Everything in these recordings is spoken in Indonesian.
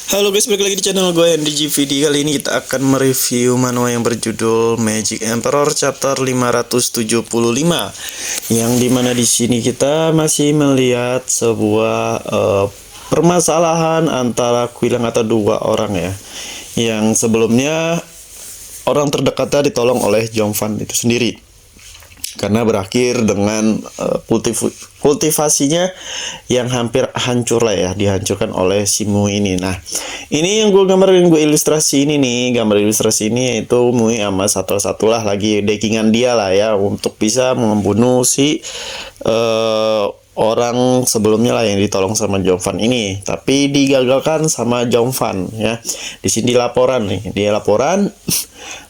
Halo guys, balik lagi di channel gue NDGVD. Kali ini kita akan mereview manual yang berjudul Magic Emperor Chapter 575, yang dimana di sini kita masih melihat sebuah permasalahan antara Quilang atau dua orang ya, yang sebelumnya orang terdekatnya ditolong oleh Jongvan itu sendiri, karena berakhir dengan kultivasinya yang hampir hancur lah ya, dihancurkan oleh si Mui ini. Nah, ini yang gue gambarin, gue ilustrasi ini nih, gambar ilustrasi ini yaitu Mui sama satu lah lagi deckingan dia lah ya, untuk bisa membunuh si orang sebelumnya lah yang ditolong sama Jongvan ini, tapi digagalkan sama Jongvan ya. Di sini laporan nih, dia laporan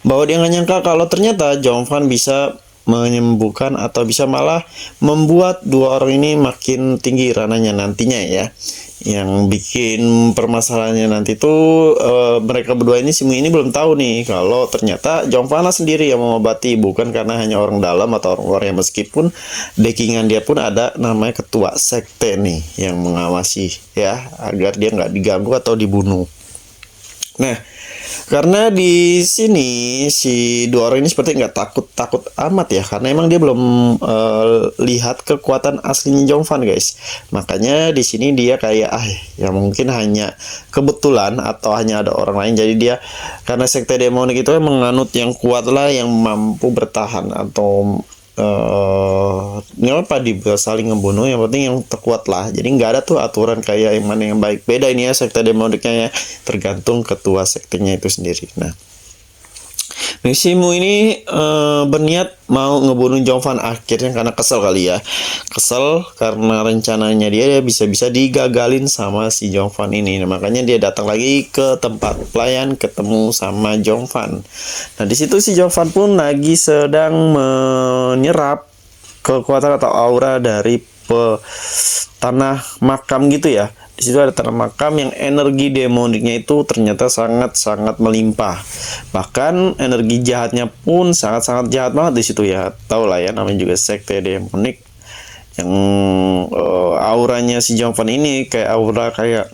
bahwa dia nggak nyangka kalau ternyata Jongvan bisa menyembuhkan atau bisa malah membuat dua orang ini makin tinggi rananya nantinya ya. Yang bikin permasalahannya nanti tuh mereka berdua ini, si Mui ini belum tahu nih kalau ternyata Jongvan sendiri yang mengobati, bukan karena hanya orang dalam atau orang luar, yang meskipun deckingan dia pun ada namanya ketua sekte nih yang mengawasi ya, agar dia nggak diganggu atau dibunuh. Nah, karena di sini si dua orang ini seperti nggak takut amat ya, karena emang dia belum lihat kekuatan aslinya Jongvan guys. Makanya di sini dia kayak ya mungkin hanya kebetulan atau hanya ada orang lain, jadi dia karena sekte demonik itu menganut yang kuat lah, yang mampu bertahan atau apa saling ngebunuh, yang penting yang terkuat lah. Jadi nggak ada tuh aturan kayak yang mana yang baik. Beda ini ya sekte demoniknya ya, tergantung ketua sektenya itu sendiri. Nah, si Mui ini berniat mau ngebunuh Jongvan akhirnya karena kesel kali ya. Kesel karena rencananya dia bisa-bisa digagalin sama si Jongvan ini. Nah, makanya dia datang lagi ke tempat pelayan, ketemu sama Jongvan. Nah, di situ si Jongvan pun lagi sedang menyerap kekuatan atau aura dari tanah makam gitu ya. Di situ ada tanah makam yang energi demoniknya itu ternyata sangat-sangat melimpah. Bahkan energi jahatnya pun sangat-sangat jahat banget di situ ya. Tahu lah ya, namanya juga sekte demonik. Yang auranya si Jongvan ini kayak aura kayak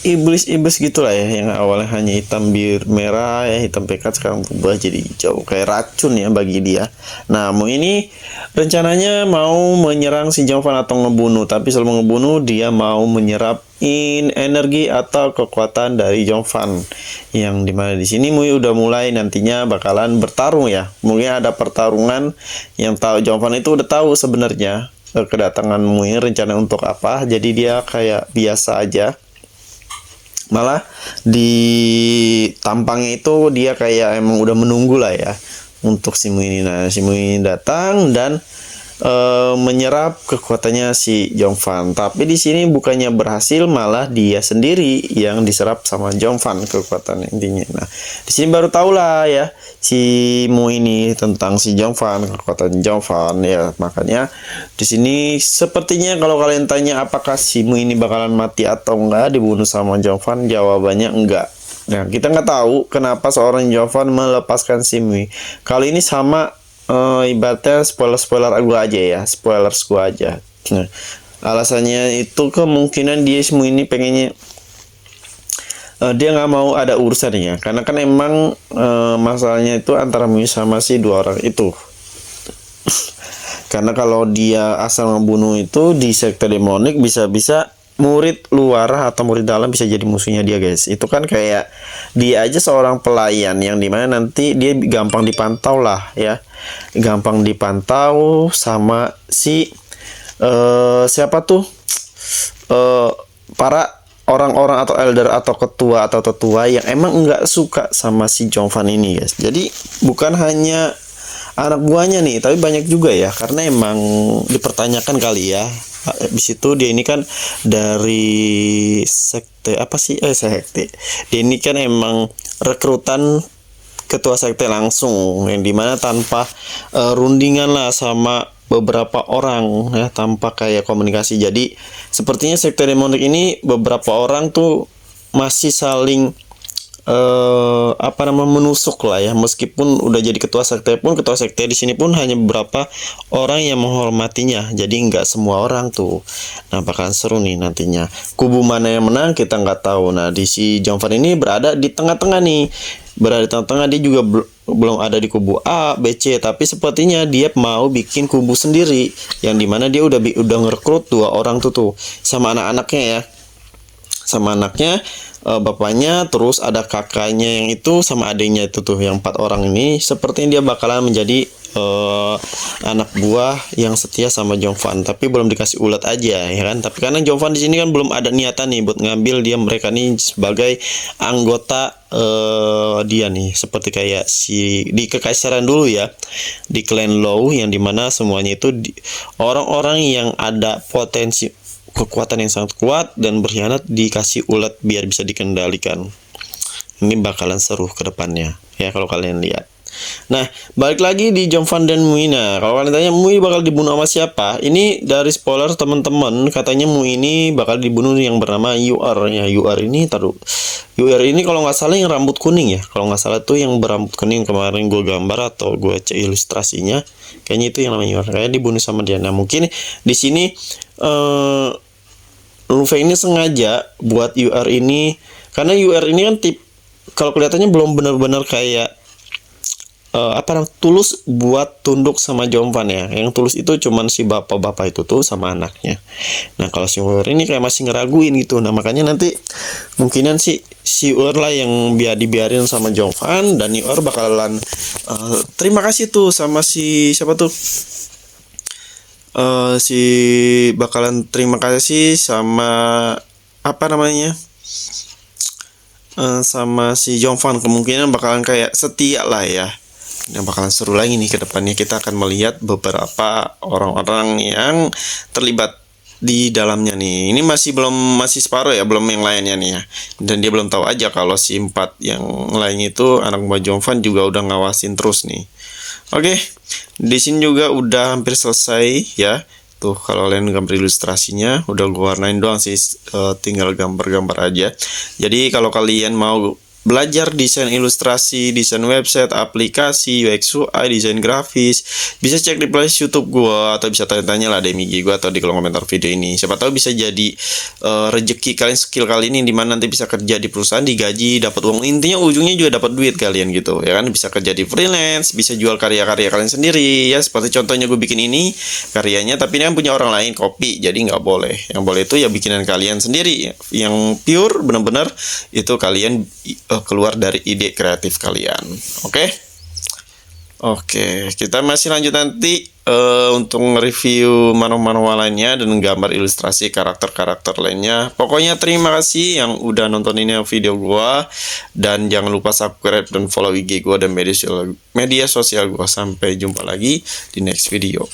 iblis-iblis gitulah ya, yang awalnya hanya hitam bir merah ya, hitam pekat, sekarang berubah jadi hijau kayak racun ya bagi dia. Nah, Mui ini rencananya mau menyerang si Jongvan atau ngebunuh, tapi sebelum ngebunuh dia mau menyerap energi atau kekuatan dari Jongvan, yang dimana di sini Mui udah mulai nantinya bakalan bertarung ya. Mungkin ada pertarungan yang tahu Jongvan itu udah tahu sebenarnya kedatangan Mui rencana untuk apa, jadi dia kayak biasa aja. Malah di tampangnya itu dia kayak emang udah menunggu lah ya untuk si Mui ini. Nah, si Mui datang dan menyerap kekuatannya si Jongvan. Tapi di sini bukannya berhasil, malah dia sendiri yang diserap sama Jongvan kekuatan intinya. Nah, di sini baru tahu lah ya si Mui ini tentang si Jongvan, kekuatan Jongvan ya. Makanya di sini sepertinya kalau kalian tanya apakah si Mui ini bakalan mati atau enggak dibunuh sama Jongvan, jawabannya enggak. Nah, kita nggak tahu kenapa seorang Jongvan melepaskan si Mui. Kali ini sama ibaratnya spoiler gua aja ya, spoilers gua aja. Nah, alasannya itu kemungkinan dia semua ini pengennya dia nggak mau ada urusannya, karena kan emang masalahnya itu antara Mui sama si dua orang itu. Karena kalau dia asal ngebunuh itu di sekte demonik, bisa-bisa murid luar atau murid dalam bisa jadi musuhnya dia guys. Itu kan kayak dia aja seorang pelayan yang dimana nanti dia gampang dipantau lah ya, gampang dipantau sama si siapa tuh para orang-orang atau elder atau ketua atau tetua yang emang nggak suka sama si Jongvan ini guys. Jadi bukan hanya anak buahnya nih, tapi banyak juga ya, karena emang dipertanyakan kali ya. Habis itu dia ini kan dari sekte apa sih, sekte. Dia ini kan emang rekrutan ketua sekte langsung, yang dimana tanpa rundingan lah sama beberapa orang ya, tanpa kayak komunikasi. Jadi sepertinya sekte demonik ini beberapa orang tuh masih saling apa namanya, menusuk lah ya. Meskipun udah jadi ketua sekte pun, ketua sekte di sini pun hanya beberapa orang yang menghormatinya, jadi nggak semua orang tuh. Nah, bakalan seru nih nantinya, kubu mana yang menang kita nggak tahu. Nah, di si Jongvan ini berada di tengah-tengah nih, berada di tengah-tengah. Dia juga belum ada di kubu A, B, C, tapi sepertinya dia mau bikin kubu sendiri, yang dimana dia udah ngerekrut 2 orang tuh sama anak-anaknya ya, sama anaknya, bapaknya, terus ada kakaknya yang itu sama adiknya itu tuh, yang 4 orang ini sepertinya dia bakalan menjadi anak buah yang setia sama Jongvan, tapi belum dikasih ulat aja ya kan. Tapi karena Jongvan di sini kan belum ada niatan nih buat ngambil mereka nih sebagai anggota dia nih, seperti kayak di kekaisaran dulu ya, di klan Low, yang dimana semuanya itu orang-orang yang ada potensi kekuatan yang sangat kuat dan berkhianat dikasih ulat biar bisa dikendalikan. Ini bakalan seru ke depannya ya kalau kalian lihat. Nah, balik lagi di Jongvan dan Mui. Nah, kalau kalian tanya Mui bakal dibunuh sama siapa? Ini dari spoiler teman-teman, katanya Mui ini bakal dibunuh yang bernama UR ya. UR ini kalau nggak salah yang rambut kuning ya. Kalau nggak salah tuh yang berambut kuning, kemarin gue gambar atau gue cek ilustrasinya, kayaknya itu yang namanya UR. Kayaknya dibunuh sama dia. Nah, mungkin di sini Luffy ini sengaja buat UR ini, karena UR ini kan kalau kelihatannya belum benar-benar kayak tulus buat tunduk sama Jongvan ya. Yang tulus itu cuman si bapak-bapak itu tuh sama anaknya. Nah, kalau si UR ini kayak masih ngeraguin gitu. Nah, makanya nanti mungkinan si UR lah yang dibiarin sama Jongvan, dan UR bakalan terima kasih tuh sama si siapa tuh, si bakalan terima kasih sama apa namanya, sama si Jongvan. Kemungkinan bakalan kayak setia lah ya. Yang bakalan seru lagi nih ke depannya, kita akan melihat beberapa orang-orang yang terlibat di dalamnya nih. Ini masih separuh ya, belum yang lainnya nih ya. Dan dia belum tahu aja kalau si 4 yang lainnya itu anak buah Jongvan juga udah ngawasin terus nih. Oke, di sini juga udah hampir selesai ya. Tuh, kalau kalian gambar ilustrasinya udah gue warnain doang sih, tinggal gambar-gambar aja. Jadi kalau kalian mau belajar desain ilustrasi, desain website, aplikasi, UX UI, desain grafis, bisa cek di playlist YouTube gua, atau bisa tanya-tanya lah di IG gua atau di kolom komentar video ini. Siapa tahu bisa jadi rezeki kalian, skill kali ini, dimana nanti bisa kerja di perusahaan, digaji, dapat uang. Intinya ujungnya juga dapat duit kalian gitu ya kan. Bisa kerja di freelance, bisa jual karya-karya kalian sendiri ya. Seperti contohnya gue bikin ini karyanya, tapi ini kan punya orang lain, copy, jadi nggak boleh. Yang boleh itu ya bikinan kalian sendiri, yang pure benar-benar itu kalian keluar dari ide kreatif kalian. Oke, kita masih lanjut nanti untuk nge-review manual-manual lainnya dan gambar ilustrasi karakter-karakter lainnya. Pokoknya terima kasih yang udah nonton ini video gua, dan jangan lupa subscribe dan follow IG gua dan media sosial gua. Sampai jumpa lagi di next video.